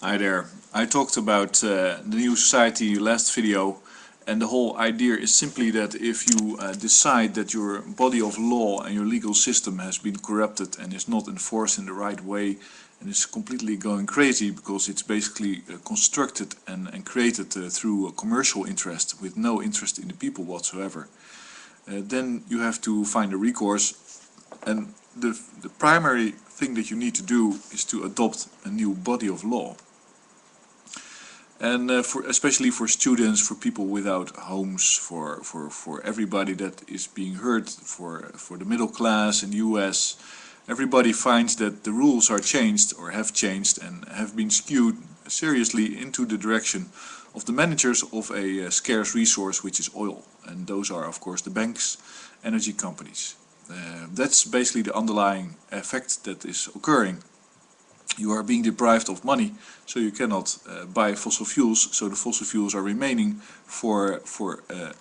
Hi there. I talked about the new society last video, and the whole idea is simply that if you decide that your body of law and your legal system has been corrupted and is not enforced in the right way and is completely going crazy because it's basically constructed and created through a commercial interest with no interest in the people whatsoever, then you have to find a recourse. And the primary thing that you need to do is to adopt a new body of law. And especially for students, for people without homes, for everybody that is being hurt, for the middle class in the US, everybody finds that the rules are changed or have changed and have been skewed seriously into the direction of the managers of a scarce resource, which is oil. And those are, of course, the banks, energy companies. That's basically the underlying effect that is occurring. You are being deprived of money, so you cannot buy fossil fuels, so the fossil fuels are remaining for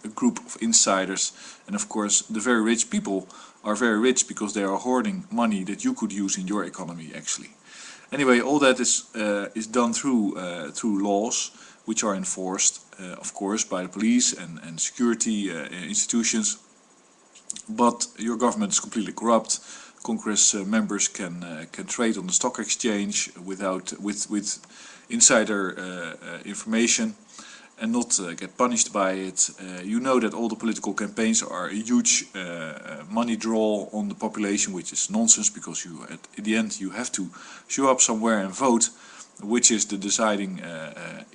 a group of insiders. And of course the very rich people are very rich because they are hoarding money that you could use in your economy actually. Anyway, all that is done through laws which are enforced of course by the police and security institutions, but your government is completely corrupt. Congress members can trade on the stock exchange with insider information and not get punished by it. You know that all the political campaigns are a huge money draw on the population, which is nonsense, because at the end you have to show up somewhere and vote, which is the deciding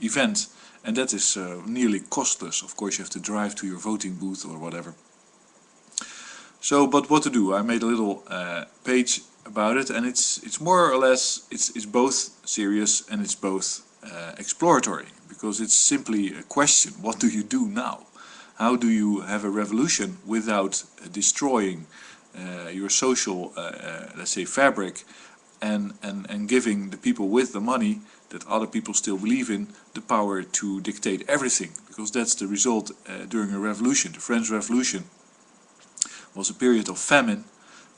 event, and that is nearly costless. Of course you have to drive to your voting booth or whatever. So, but what to do? I made a little page about it, and it's more or less, it's both serious and it's both exploratory, because it's simply a question: what do you do now? How do you have a revolution without destroying your social, let's say, fabric, and giving the people with the money that other people still believe in the power to dictate everything? Because that's the result during a revolution. The French Revolution was a period of famine,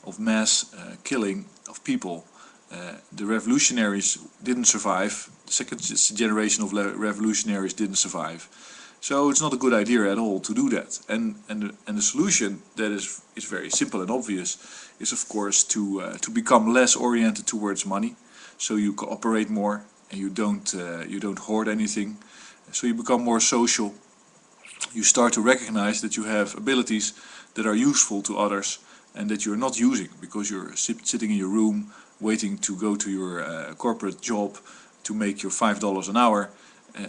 of mass killing of people. The revolutionaries didn't survive. The second generation of revolutionaries didn't survive. So it's not a good idea at all to do that. And the solution that is very simple and obvious is, of course, to become less oriented towards money. So you cooperate more and you don't hoard anything. So you become more social. You start to recognize that you have abilities that are useful to others and that you're not using because you're sitting in your room waiting to go to your corporate job to make your $5 an hour,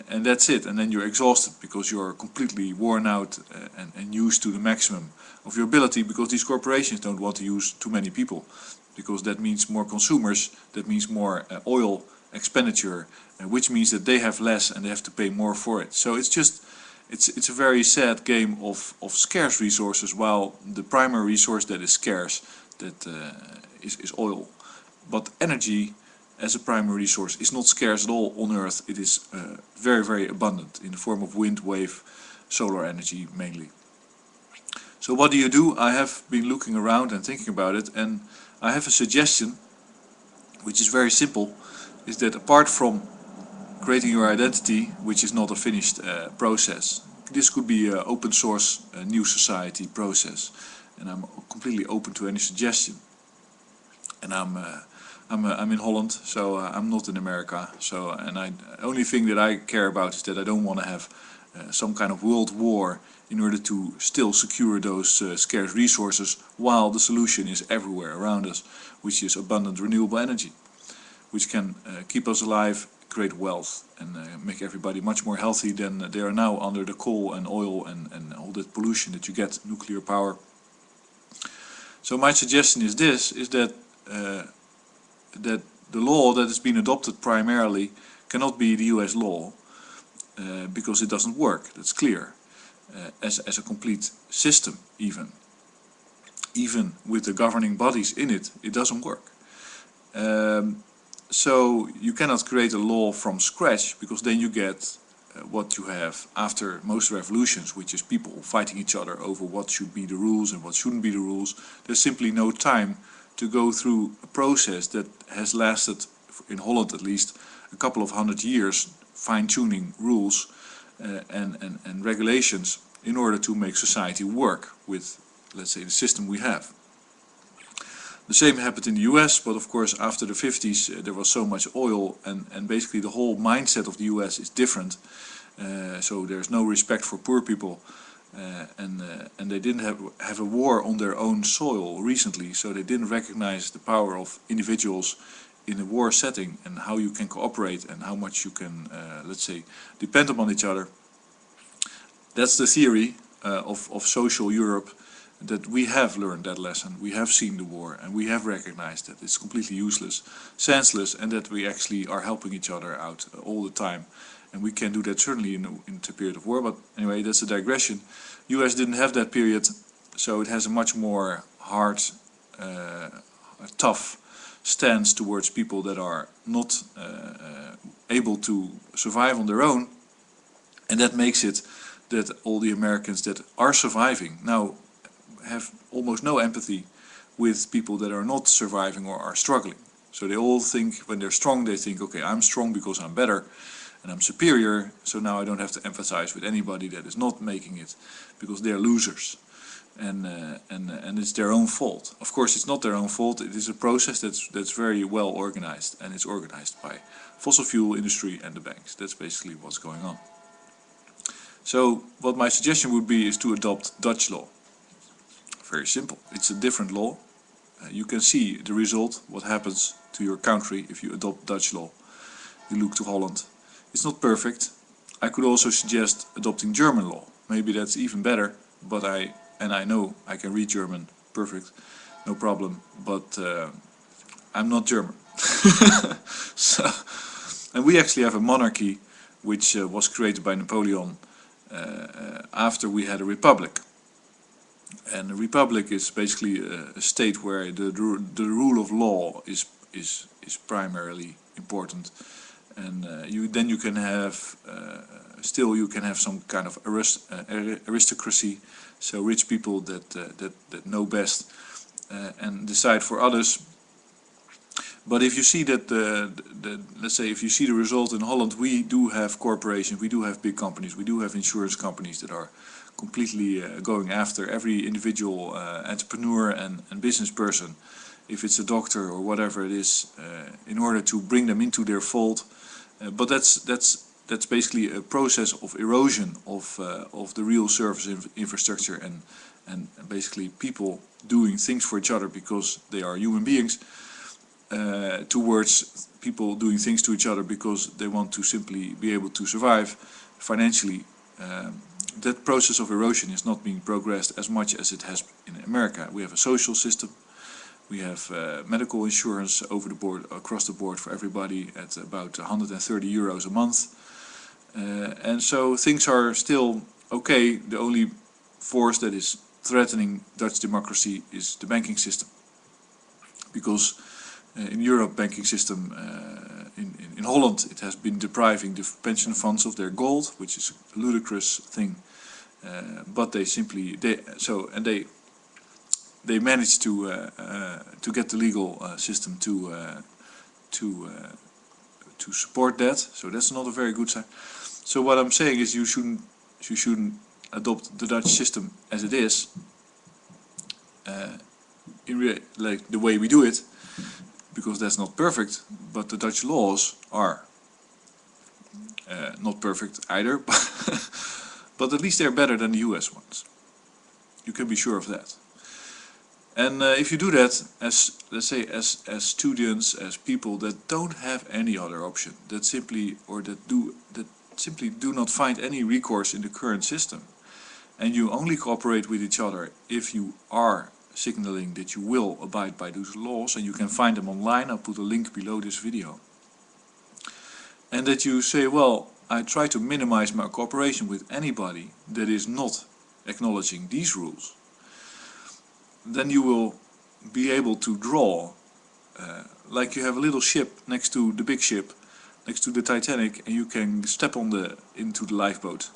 and that's it. And then you're exhausted because you're completely worn out and used to the maximum of your ability, because these corporations don't want to use too many people, because that means more consumers, that means more oil expenditure, which means that they have less and they have to pay more for it. So it's a very sad game of scarce resources, while the primary resource that is scarce, that is oil. But energy as a primary resource is not scarce at all on Earth. It is very, very abundant in the form of wind, wave, solar energy mainly. So what do? I have been looking around and thinking about it, and I have a suggestion, which is very simple, is that apart from creating your identity, which is not a finished process, this could be an open source new society process, and I'm completely open to any suggestion. And I'm in Holland, so I'm not in America. So, and the only thing that I care about is that I don't want to have some kind of world war in order to still secure those scarce resources, while the solution is everywhere around us, which is abundant renewable energy, which can keep us alive, create wealth, and make everybody much more healthy than they are now under the coal and oil and all that pollution that you get, nuclear power. So my suggestion is this, is that that the law that has been adopted primarily cannot be the US law, because it doesn't work, that's clear, as a complete system. Even with the governing bodies in it, it doesn't work. So you cannot create a law from scratch, because then you get what you have after most revolutions, which is people fighting each other over what should be the rules and what shouldn't be the rules. There's simply no time to go through a process that has lasted in Holland at least, a couple of 100 years fine-tuning rules and regulations in order to make society work with, let's say, the system we have. The same happened in the US, but of course after the 50s there was so much oil, and basically the whole mindset of the US is different. So there's no respect for poor people, and they didn't have a war on their own soil recently, so they didn't recognize the power of individuals in a war setting and how you can cooperate and how much you can, let's say, depend upon each other. That's the theory of social Europe, that we have learned that lesson, we have seen the war, and we have recognized that it's completely useless, senseless, and that we actually are helping each other out all the time. And we can do that certainly in the period of war, but anyway, that's a digression. US didn't have that period, so it has a much more hard, tough stance towards people that are not able to survive on their own, and that makes it that all the Americans that are surviving now have almost no empathy with people that are not surviving or are struggling. So they all think, when they're strong, they think, okay, I'm strong because I'm better and I'm superior, so now I don't have to empathize with anybody that is not making it, because they're losers, and it's their own fault. Of course, it's not their own fault. It is a process that's very well organized, and it's organized by fossil fuel industry and the banks. That's basically what's going on. So what my suggestion would be is to adopt Dutch law. Very simple. It's a different law. You can see the result, what happens to your country if you adopt Dutch law. You look to Holland. It's not perfect. I could also suggest adopting German law. Maybe that's even better, but I know I can read German perfect, no problem, but I'm not German. So, and we actually have a monarchy which was created by Napoleon after we had a republic. And a republic is basically a state where the rule of law is primarily important. And then you can have still you can have some kind of aristocracy, so rich people that know best and decide for others. But if you see that let's say if you see the result in Holland, we do have corporations, we do have big companies, we do have insurance companies that are completely going after every individual entrepreneur and business person, if it's a doctor or whatever it is, in order to bring them into their fold. But that's basically a process of erosion of the real service infrastructure and basically people doing things for each other because they are human beings, towards people doing things to each other because they want to simply be able to survive financially. That process of erosion is not being progressed as much as it has in America. We have a social system. We have medical insurance over the board, across the board for everybody at about 130 euros a month. And so things are still okay. The only force that is threatening Dutch democracy is the banking system. Because in Europe, banking system, in Holland, it has been depriving the pension funds of their gold, which is a ludicrous thing. But they simply, they managed to get the legal system to support that. So that's not a very good sign. So what I'm saying is you shouldn't adopt the Dutch system as it is, like the way we do it, because that's not perfect. But the Dutch laws are not perfect either, but at least they're better than the US ones. You can be sure of that. And if you do that, as let's say, as students, as people that don't have any other option, that simply do not find any recourse in the current system, and you only cooperate with each other if you are signaling that you will abide by those laws, and you can find them online. I'll put a link below this video. And that you say, well, I try to minimize my cooperation with anybody that is not acknowledging these rules. Then you will be able to draw, like you have a little ship next to the big ship, next to the Titanic, and you can step into the lifeboat,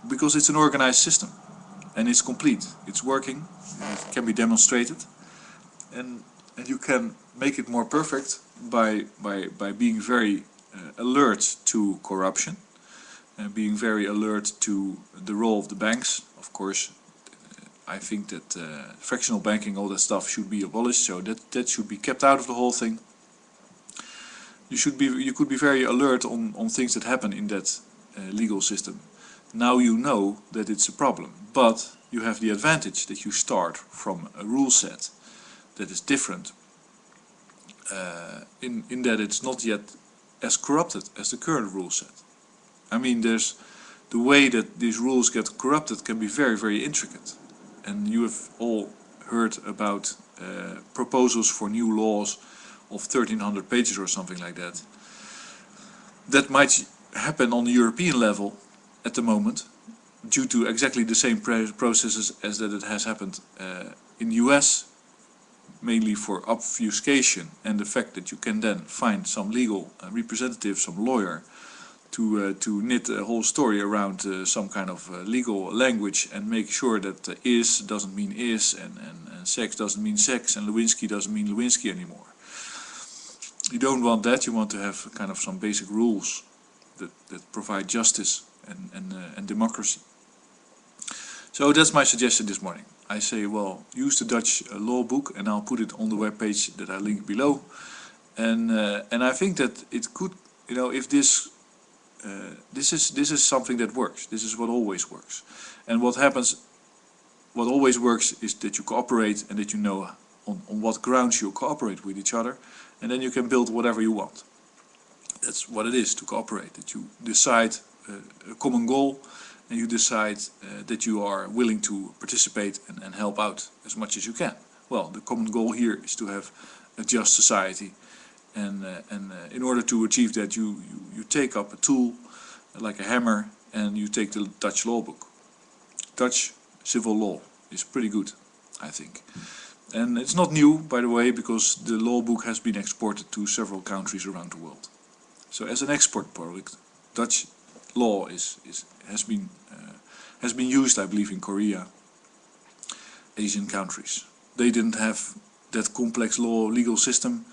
because it's an organized system and it's complete, it's working, it can be demonstrated, and And you can make it more perfect by being very alert to corruption, and being very alert to the role of the banks. Of course, I think that fractional banking, all that stuff should be abolished, so that should be kept out of the whole thing. You could be very alert on things that happen in that legal system. Now you know that it's a problem, but you have the advantage that you start from a rule set that is different, in that it's not yet as corrupted as the current rule set. I mean, there's the way that these rules get corrupted can be very, very intricate. And you have all heard about proposals for new laws of 1300 pages or something like that. That might happen on the European level at the moment, due to exactly the same processes as that it has happened in the US, mainly for obfuscation and the fact that you can then find some legal representative, some lawyer, to knit a whole story around some kind of legal language and make sure that is doesn't mean is, and sex doesn't mean sex, and Lewinsky doesn't mean Lewinsky anymore. You don't want that. You want to have kind of some basic rules that provide justice and democracy. So that's my suggestion this morning. I say, well, use the Dutch law book, and I'll put it on the webpage that I link below. And I think that it could, if this is something that works. This is what always works. And what always works is that you cooperate, and that you know on what grounds you cooperate with each other, and then you can build whatever you want. That's what it is to cooperate, that you decide a common goal, and you decide that you are willing to participate and help out as much as you can. Well, the common goal here is to have a just society, and in order to achieve that, you take up a tool like a hammer, and you take the Dutch law book. Dutch civil law is pretty good, I think. And it's not new, by the way, because the law book has been exported to several countries around the world. So as an export product, Dutch law has been used, I believe, in Korea, Asian countries. They didn't have that complex legal system.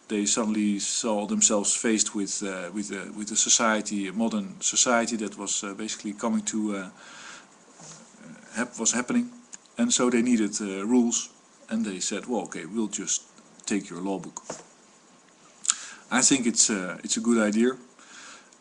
They suddenly saw themselves faced with a society, a modern society that was basically coming to was happening, and so they needed rules, and they said, well, okay, we'll just take your law book. I think it's a good idea.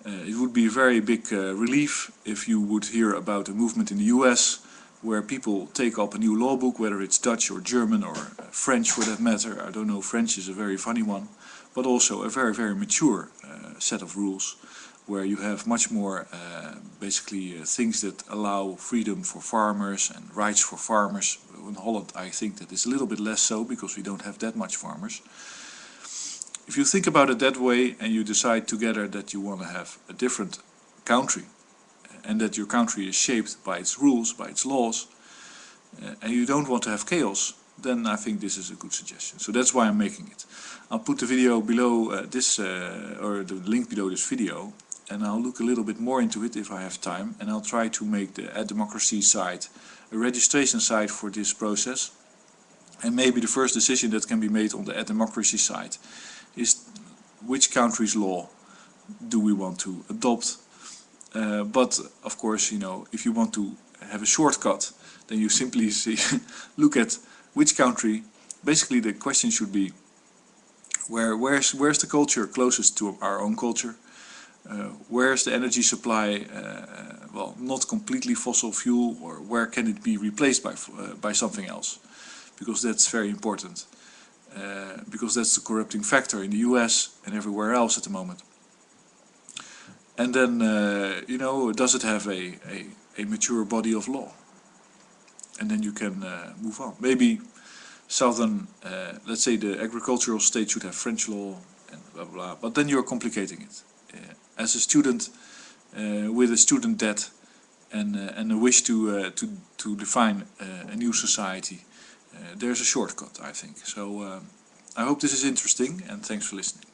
It would be a very big relief if you would hear about a movement in the US where people take up a new law book, whether it's Dutch or German or French for that matter. I don't know, French is a very funny one, but also a very, very mature set of rules where you have much more things that allow freedom for farmers and rights for farmers. In Holland, I think that is a little bit less so because we don't have that much farmers. If you think about it that way, and you decide together that you want to have a different country, and that your country is shaped by its rules, by its laws, and you don't want to have chaos, then I think this is a good suggestion. So that's why I'm making it. I'll put the video below or the link below this video, and I'll look a little bit more into it if I have time, and I'll try to make the Democracy site a registration site for this process. And maybe the first decision that can be made on the Democracy site is which country's law do we want to adopt. But of course, if you want to have a shortcut, then you simply look at which country. Basically, the question should be, where's the culture closest to our own culture? Where's the energy supply, well, not completely fossil fuel, or where can it be replaced by something else? Because that's very important. Because that's the corrupting factor in the US and everywhere else at the moment. And then, does it have a mature body of law? And then you can move on. Maybe southern, let's say the agricultural state should have French law and blah blah blah. But then you're complicating it. As a student with a student debt and a wish to define a new society, there's a shortcut, I think. So I hope this is interesting, and thanks for listening.